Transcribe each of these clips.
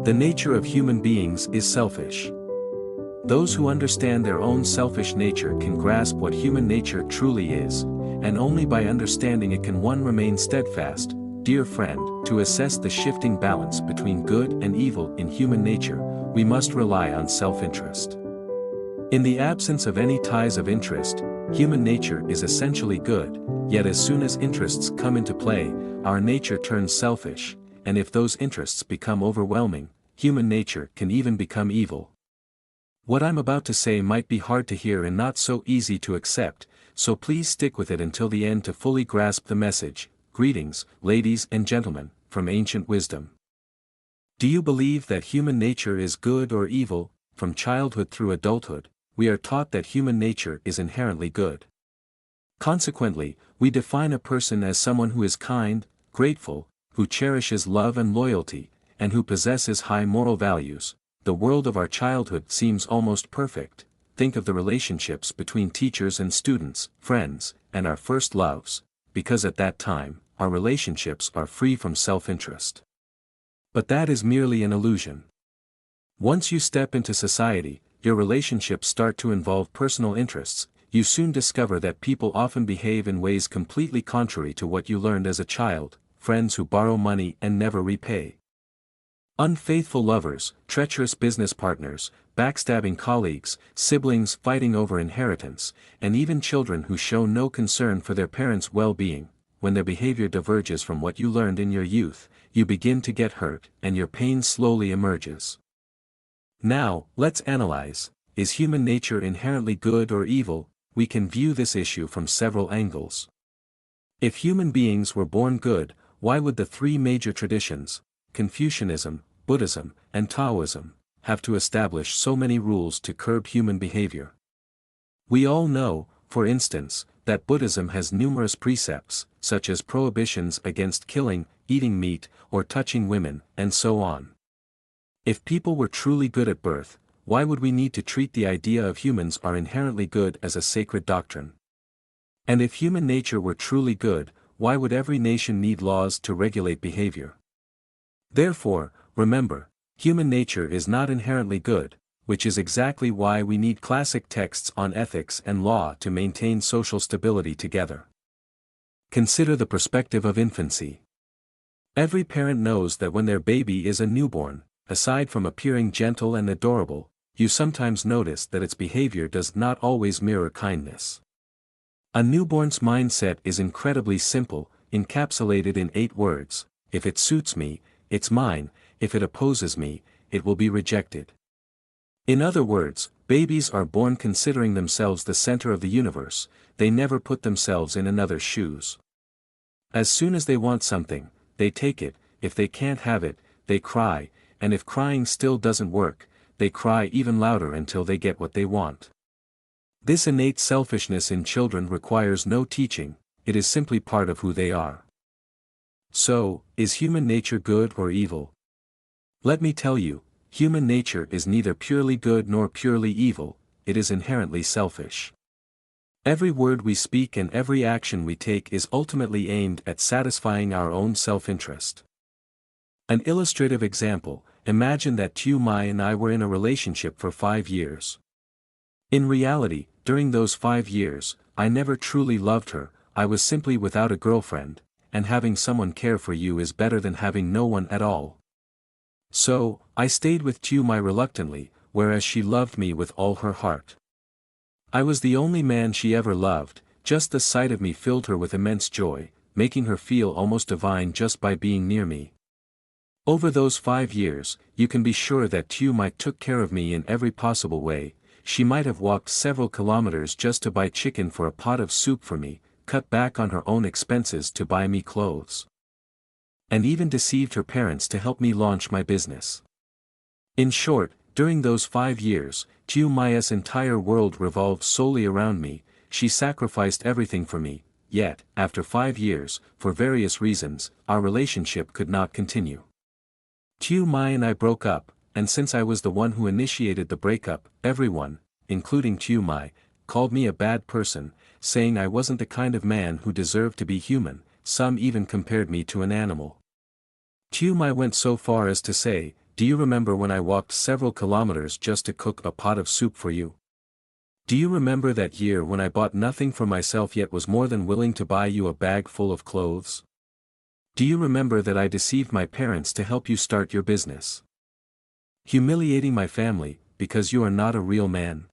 The nature of human beings is selfish. Those who understand their own selfish nature can grasp what human nature truly is, and only by understanding it can one remain steadfast. Dear friend, to assess the shifting balance between good and evil in human nature, we must rely on self-interest. In the absence of any ties of interest, human nature is essentially good, yet as soon as interests come into play, our nature turns selfish, and if those interests become overwhelming, human nature can even become evil. What I'm about to say might be hard to hear and not so easy to accept, so please stick with it until the end to fully grasp the message. Greetings, ladies and gentlemen, from ancient wisdom. Do you believe that human nature is good or evil? From childhood through adulthood, we are taught that human nature is inherently good. Consequently, we define a person as someone who is kind, grateful, who cherishes love and loyalty, and who possesses high moral values. The world of our childhood seems almost perfect. Think of the relationships between teachers and students, friends, and our first loves, because at that time, our relationships are free from self-interest. But that is merely an illusion. Once you step into society, your relationships start to involve personal interests. You soon discover that people often behave in ways completely contrary to what you learned as a child, friends who borrow money and never repay. Unfaithful lovers, treacherous business partners, backstabbing colleagues, siblings fighting over inheritance, and even children who show no concern for their parents' well-being. When their behavior diverges from what you learned in your youth, you begin to get hurt, and your pain slowly emerges. Now, let's analyze, is human nature inherently good or evil? We can view this issue from several angles. If human beings were born good, why would the three major traditions, Confucianism, Buddhism, and Taoism, have to establish so many rules to curb human behavior? We all know, for instance, that Buddhism has numerous precepts, such as prohibitions against killing, eating meat, or touching women, and so on. If people were truly good at birth, why would we need to treat the idea of humans are inherently good as a sacred doctrine? And if human nature were truly good, why would every nation need laws to regulate behavior? Therefore, remember, human nature is not inherently good, which is exactly why we need classic texts on ethics and law to maintain social stability together. Consider the perspective of infancy. Every parent knows that when their baby is a newborn, aside from appearing gentle and adorable, you sometimes notice that its behavior does not always mirror kindness. A newborn's mindset is incredibly simple, encapsulated in 8 words: if it suits me, it's mine; if it opposes me, it will be rejected. In other words, babies are born considering themselves the center of the universe. They never put themselves in another's shoes. As soon as they want something, they take it. If they can't have it, they cry, and if crying still doesn't work, they cry even louder until they get what they want. This innate selfishness in children requires no teaching, it is simply part of who they are. So, is human nature good or evil? Let me tell you, human nature is neither purely good nor purely evil, it is inherently selfish. Every word we speak and every action we take is ultimately aimed at satisfying our own self-interest. An illustrative example: imagine that Tu Mai and I were in a relationship for 5 years. In reality, during those 5 years, I never truly loved her. I was simply without a girlfriend, and having someone care for you is better than having no one at all. So, I stayed with Tu Mai reluctantly, whereas she loved me with all her heart. I was the only man she ever loved. Just the sight of me filled her with immense joy, making her feel almost divine just by being near me. Over those 5 years, you can be sure that Tu Mai took care of me in every possible way. She might have walked several kilometers just to buy chicken for a pot of soup for me, cut back on her own expenses to buy me clothes, and even deceived her parents to help me launch my business. In short, during those 5 years, Tu Mai's entire world revolved solely around me. She sacrificed everything for me, yet, after 5 years, for various reasons, our relationship could not continue. Tu Mai and I broke up, and since I was the one who initiated the breakup, everyone, including Tu Mai, called me a bad person, saying I wasn't the kind of man who deserved to be human. Some even compared me to an animal. Tu Mai went so far as to say, do you remember when I walked several kilometers just to cook a pot of soup for you? Do you remember that year when I bought nothing for myself yet was more than willing to buy you a bag full of clothes? Do you remember that I deceived my parents to help you start your business? Humiliating my family, because you are not a real man.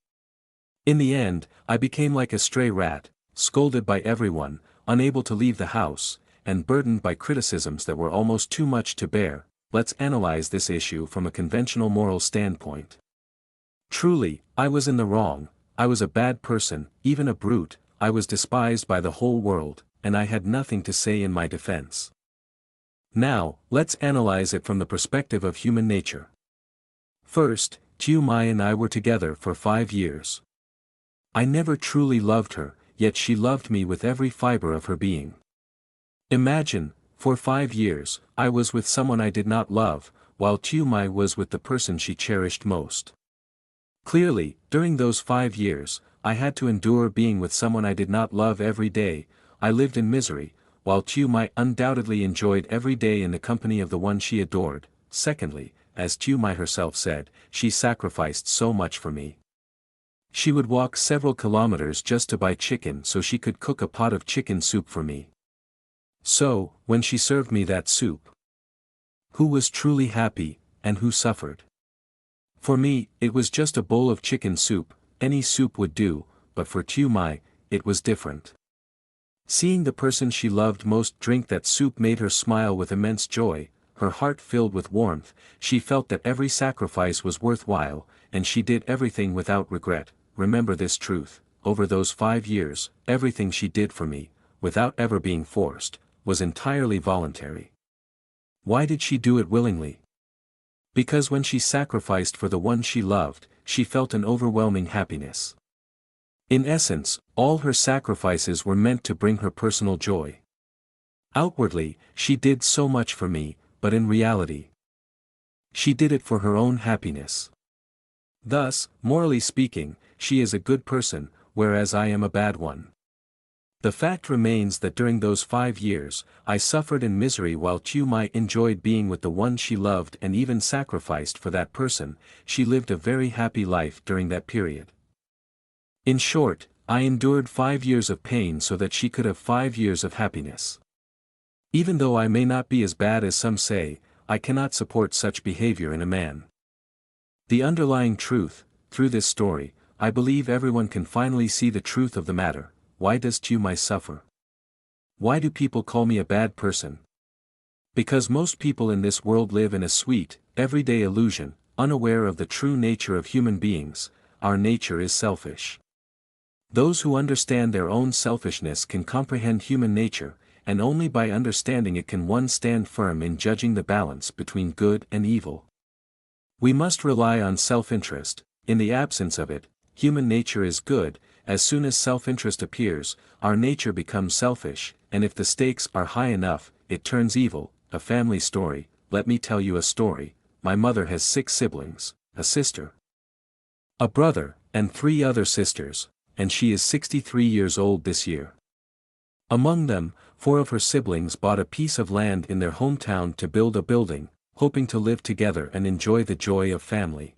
In the end, I became like a stray rat, scolded by everyone, unable to leave the house, and burdened by criticisms that were almost too much to bear. Let's analyze this issue from a conventional moral standpoint. Truly, I was in the wrong, I was a bad person, even a brute, I was despised by the whole world, and I had nothing to say in my defense. Now, let's analyze it from the perspective of human nature. First, Chiu Mai and I were together for 5 years. I never truly loved her, yet she loved me with every fiber of her being. Imagine, for 5 years, I was with someone I did not love, while Chiu Mai was with the person she cherished most. Clearly, during those 5 years, I had to endure being with someone I did not love every day. I lived in misery, while Chiu Mai undoubtedly enjoyed every day in the company of the one she adored. Secondly, as Chiu Mai herself said, she sacrificed so much for me. She would walk several kilometers just to buy chicken so she could cook a pot of chicken soup for me. So, when she served me that soup, who was truly happy, and who suffered? For me, it was just a bowl of chicken soup, any soup would do, but for Chiu Mai, it was different. Seeing the person she loved most drink that soup made her smile with immense joy, her heart filled with warmth. She felt that every sacrifice was worthwhile, and she did everything without regret. Remember this truth, over those 5 years, everything she did for me, without ever being forced, was entirely voluntary. Why did she do it willingly? Because when she sacrificed for the one she loved, she felt an overwhelming happiness. In essence, all her sacrifices were meant to bring her personal joy. Outwardly, she did so much for me, but in reality, she did it for her own happiness. Thus, morally speaking, she is a good person, whereas I am a bad one. The fact remains that during those 5 years, I suffered in misery while Chiu Mai enjoyed being with the one she loved and even sacrificed for that person. She lived a very happy life during that period. In short, I endured 5 years of pain so that she could have 5 years of happiness. Even though I may not be as bad as some say, I cannot support such behavior in a man. The underlying truth, through this story, I believe everyone can finally see the truth of the matter. Why does Chiu Mai suffer? Why do people call me a bad person? Because most people in this world live in a sweet, everyday illusion, unaware of the true nature of human beings. Our nature is selfish. Those who understand their own selfishness can comprehend human nature, and only by understanding it can one stand firm in judging the balance between good and evil. We must rely on self-interest. In the absence of it, human nature is good. As soon as self-interest appears, our nature becomes selfish, and if the stakes are high enough, it turns evil. A family story. Let me tell you a story. My mother has 6 siblings, a sister, a brother, and 3 other sisters, and she is 63 years old this year. Among them, 4 of her siblings bought a piece of land in their hometown to build a building, hoping to live together and enjoy the joy of family.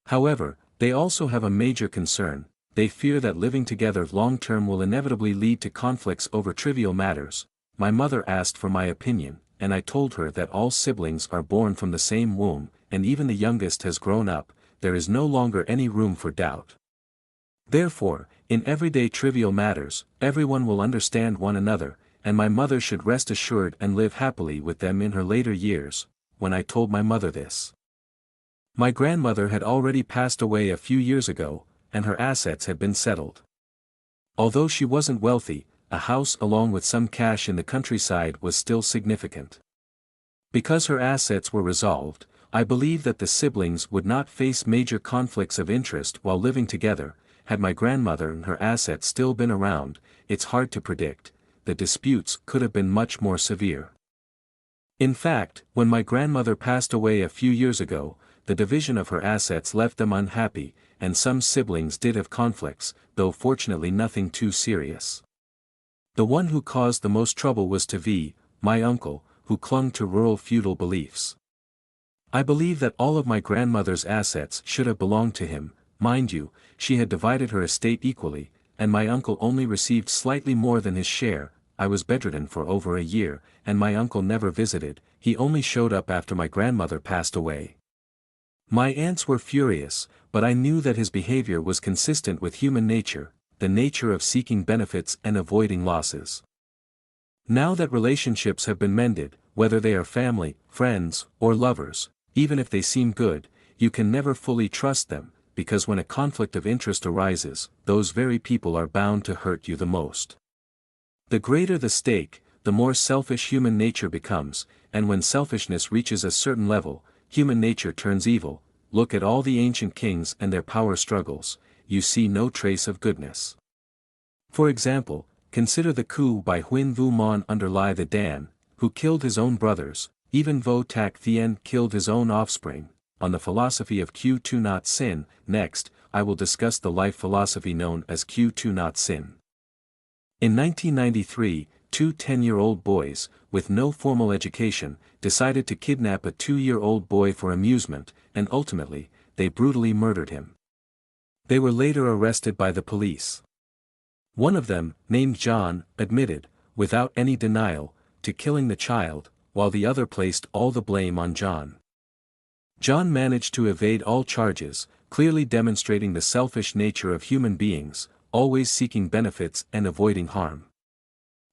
However, they also have a major concern. They fear that living together long-term will inevitably lead to conflicts over trivial matters. My mother asked for my opinion, and I told her that all siblings are born from the same womb, and even the youngest has grown up. There is no longer any room for doubt. Therefore, in everyday trivial matters, everyone will understand one another, and my mother should rest assured and live happily with them in her later years. When I told my mother this, my grandmother had already passed away a few years ago, and her assets had been settled. Although she wasn't wealthy, a house along with some cash in the countryside was still significant. Because her assets were resolved, I believe that the siblings would not face major conflicts of interest while living together. Had my grandmother and her assets still been around, it's hard to predict, the disputes could have been much more severe. In fact, when my grandmother passed away a few years ago, the division of her assets left them unhappy, and some siblings did have conflicts, though fortunately nothing too serious. The one who caused the most trouble was to V, my uncle, who clung to rural feudal beliefs. I believe that all of my grandmother's assets should have belonged to him. Mind you, she had divided her estate equally, and my uncle only received slightly more than his share. I was bedridden for over a year, and my uncle never visited, he only showed up after my grandmother passed away. My aunts were furious, but I knew that his behavior was consistent with human nature, the nature of seeking benefits and avoiding losses. Now that relationships have been mended, whether they are family, friends, or lovers, even if they seem good, you can never fully trust them, because when a conflict of interest arises, those very people are bound to hurt you the most. The greater the stake, the more selfish human nature becomes, and when selfishness reaches a certain level, human nature turns evil. Look at all the ancient kings and their power struggles, you see no trace of goodness. For example, consider the coup by Huynh Vu Mon under Lai the Dan, who killed his own brothers. Even Vo Tak Thien killed his own offspring. On the philosophy of Q2 not sin. Next, I will discuss the life philosophy known as Q2 not sin. In 1993, two 10-year-old boys, with no formal education, decided to kidnap a 2-year-old boy for amusement, and ultimately, they brutally murdered him. They were later arrested by the police. One of them, named John, admitted, without any denial, to killing the child, while the other placed all the blame on John. John managed to evade all charges, clearly demonstrating the selfish nature of human beings, always seeking benefits and avoiding harm.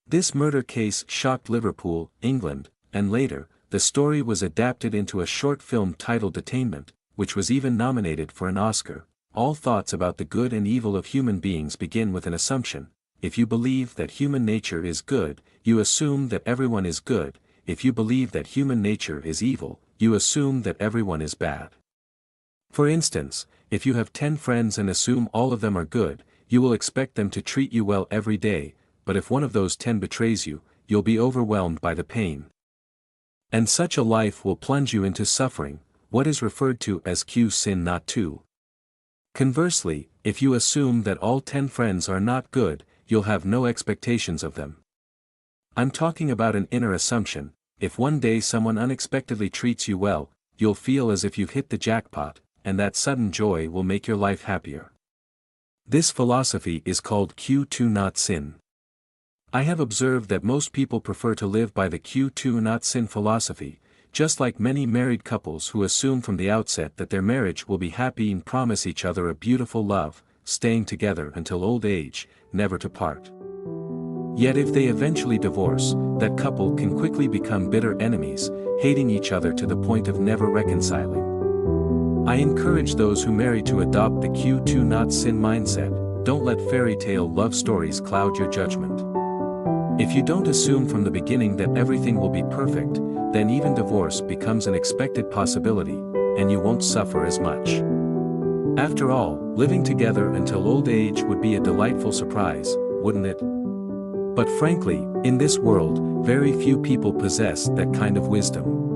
This murder case shocked Liverpool, England, and later, the story was adapted into a short film titled Detainment, which was even nominated for an Oscar. All thoughts about the good and evil of human beings begin with an assumption. If you believe that human nature is good, you assume that everyone is good. If you believe that human nature is evil, you assume that everyone is bad. For instance, if you have 10 friends and assume all of them are good, you will expect them to treat you well every day, but if one of those 10 betrays you, you'll be overwhelmed by the pain. And such a life will plunge you into suffering, what is referred to as Q sin not 2. Conversely, if you assume that all 10 friends are not good, you'll have no expectations of them. I'm talking about an inner assumption. If one day someone unexpectedly treats you well, you'll feel as if you've hit the jackpot, and that sudden joy will make your life happier. This philosophy is called Q2 not sin. I have observed that most people prefer to live by the Q2 not sin philosophy, just like many married couples who assume from the outset that their marriage will be happy and promise each other a beautiful love, staying together until old age, never to part. Yet if they eventually divorce, that couple can quickly become bitter enemies, hating each other to the point of never reconciling. I encourage those who marry to adopt the Q2 not sin mindset. Don't let fairy tale love stories cloud your judgment. If you don't assume from the beginning that everything will be perfect, then even divorce becomes an expected possibility, and you won't suffer as much. After all, living together until old age would be a delightful surprise, wouldn't it? But frankly, in this world, very few people possess that kind of wisdom.